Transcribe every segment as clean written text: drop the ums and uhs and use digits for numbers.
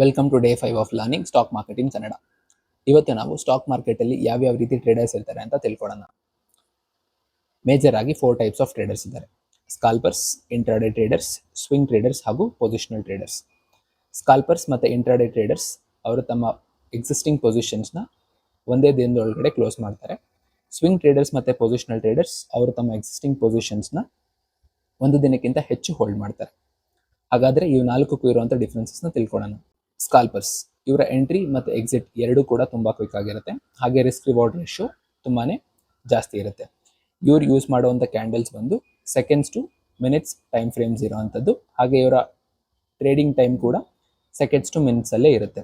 Welcome to day 5 of learning stock market in Kannada. ಇವತ್ತು ನಾವು stock ಮಾರ್ಕೆಟಲ್ಲಿ ಯಾವ್ಯಾವ ರೀತಿ ಟ್ರೇಡರ್ಸ್ ಇರ್ತಾರೆ ಅಂತ ತಿಳ್ಕೊಳ್ಳೋಣ. ಮೇಜರ್ ಆಗಿ 4 ಟೈಪ್ಸ್ ಆಫ್ ಟ್ರೇಡರ್ಸ್ ಇದ್ದಾರೆ: ಸ್ಕಾಲ್ಪರ್ಸ್, ಇಂಟ್ರಾಡೇ ಟ್ರೇಡರ್ಸ್, ಸ್ವಿಂಗ್ ಟ್ರೇಡರ್ಸ್ ಹಾಗೂ ಪೊಸಿಷನಲ್ ಟ್ರೇಡರ್ಸ್. ಸ್ಕಾಲ್ಪರ್ಸ್ ಮತ್ತು ಇಂಟ್ರಾಡೇ ಟ್ರೇಡರ್ಸ್ ಅವರು ತಮ್ಮ ಎಕ್ಸಿಸ್ಟಿಂಗ್ ಪೊಸಿಷನ್ಸ್ನ ಒಂದೇ ದಿನದೊಳಗಡೆ ಕ್ಲೋಸ್ ಮಾಡ್ತಾರೆ. ಸ್ವಿಂಗ್ ಟ್ರೇಡರ್ಸ್ ಮತ್ತು ಪೊಸಿಷನಲ್ ಟ್ರೇಡರ್ಸ್ ಅವರು ತಮ್ಮ ಎಕ್ಸಿಸ್ಟಿಂಗ್ ಪೊಸಿಷನ್ಸ್ನ ಒಂದು ದಿನಕ್ಕಿಂತ ಹೆಚ್ಚು ಹೋಲ್ಡ್ ಮಾಡ್ತಾರೆ. ಹಾಗಾದರೆ ಇವು ನಾಲ್ಕಕ್ಕೂ ಇರುವಂಥ ಡಿಫ್ರೆನ್ಸಸ್ನ ತಿಳ್ಕೊಳ್ಳೋಣ. ಸ್ಕಾಲ್ಪರ್ಸ್ ಇವರ ಎಂಟ್ರಿ ಮತ್ತು ಎಕ್ಸಿಟ್ ಎರಡೂ ಕೂಡ ತುಂಬ ಕ್ವಿಕ್ ಆಗಿರುತ್ತೆ. ಹಾಗೆ ರಿಸ್ಕ್ ರಿವಾರ್ಡ್ ರೇಷಿಯೋ ತುಂಬಾ ಜಾಸ್ತಿ ಇರುತ್ತೆ. ಇವ್ರು ಯೂಸ್ ಮಾಡುವಂಥ ಕ್ಯಾಂಡಲ್ಸ್ ಬಂದು seconds to minutes time frames ಇರೋವಂಥದ್ದು. ಹಾಗೆ ಇವರ ಟ್ರೇಡಿಂಗ್ ಟೈಮ್ ಕೂಡ ಸೆಕೆಂಡ್ಸ್ ಟು ಮಿನಿಟ್ಸಲ್ಲೇ ಇರುತ್ತೆ.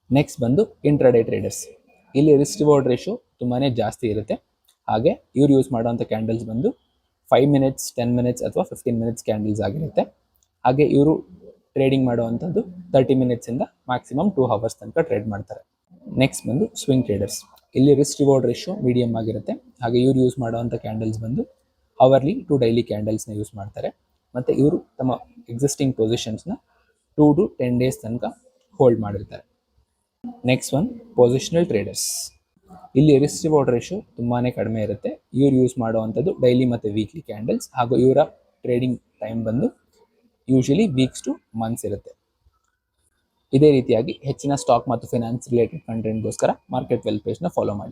ನೆಕ್ಸ್ಟ್ ಬಂದು ಇಂಟ್ರಾಡೇ ಟ್ರೇಡರ್ಸ್. ಇಲ್ಲಿ ರಿಸ್ಕ್ ರಿವಾರ್ಡ್ ರೇಷಿಯೋ ತುಂಬಾ ಜಾಸ್ತಿ ಇರುತ್ತೆ. ಹಾಗೆ ಇವ್ರು ಯೂಸ್ ಮಾಡುವಂಥ ಕ್ಯಾಂಡಲ್ಸ್ ಬಂದು 5 ಮಿನಿಟ್ಸ್, 10 ಮಿನಿಟ್ಸ್ ಅಥವಾ 15 ಮಿನಿಟ್ಸ್ ಕ್ಯಾಂಡಲ್ಸ್ ಆಗಿರುತ್ತೆ. ಹಾಗೆ ಇವರು ಟ್ರೇಡಿಂಗ್ ಮಾಡುವಂಥದ್ದು 30 ಮಿನಿಟ್ಸಿಂದ ಮ್ಯಾಕ್ಸಿಮಮ್ 2 ಅವರ್ಸ್ ತನಕ ಟ್ರೇಡ್ ಮಾಡ್ತಾರೆ. ನೆಕ್ಸ್ಟ್ ಬಂದು ಸ್ವಿಂಗ್ ಟ್ರೇಡರ್ಸ್. ಇಲ್ಲಿ ರಿಸ್ಕ್ ರಿವಾರ್ಡ್ ರೇಷಿಯೋ ಮೀಡಿಯಮ್ ಆಗಿರುತ್ತೆ. ಹಾಗೆ ಇವ್ರು ಯೂಸ್ ಮಾಡುವಂಥ ಕ್ಯಾಂಡಲ್ಸ್ ಬಂದು ಅವರ್ಲಿ ಟು ಡೈಲಿ ಕ್ಯಾಂಡಲ್ಸ್ನ ಯೂಸ್ ಮಾಡ್ತಾರೆ. ಮತ್ತು ಇವರು ತಮ್ಮ ಎಕ್ಸಿಸ್ಟಿಂಗ್ ಪೊಸಿಷನ್ಸ್ನ 2 to 10 ಡೇಸ್ ತನಕ ಹೋಲ್ಡ್ ಮಾಡಿರ್ತಾರೆ. Next one positional traders. ಇಲ್ಲಿ ರಿಸ್ಕ್ ರಿವಾರ್ಡ್ ರೇಷಿಯೋ ತುಂಬಾ ಕಡಿಮೆ ಇರುತ್ತೆ. ಇವ್ರು ಯೂಸ್ ಮಾಡುವಂಥದ್ದು ಡೈಲಿ ಮತ್ತು ವೀಕ್ಲಿ ಕ್ಯಾಂಡಲ್ಸ್. ಹಾಗೂ ಇವರ ಟ್ರೇಡಿಂಗ್ ಟೈಮ್ ಬಂದು ಯೂಶಲಿ ವೀಕ್ಸ್ ಟು ಮಂತ್ಸ್ ಇರುತ್ತೆ. ಇದೇ ರೀತಿಯಾಗಿ ಹೆಚ್ಚಿನ ಸ್ಟಾಕ್ ಮತ್ತು ಫೈನಾನ್ಸ್ ರಿಲೇಟೆಡ್ ಕಂಟೆಂಟ್ಗೋಸ್ಕರ ಮಾರ್ಕೆಟ್ ವೆಲ್ ಪೇಜ್ನ ಫಾಲೋ ಮಾಡಿ.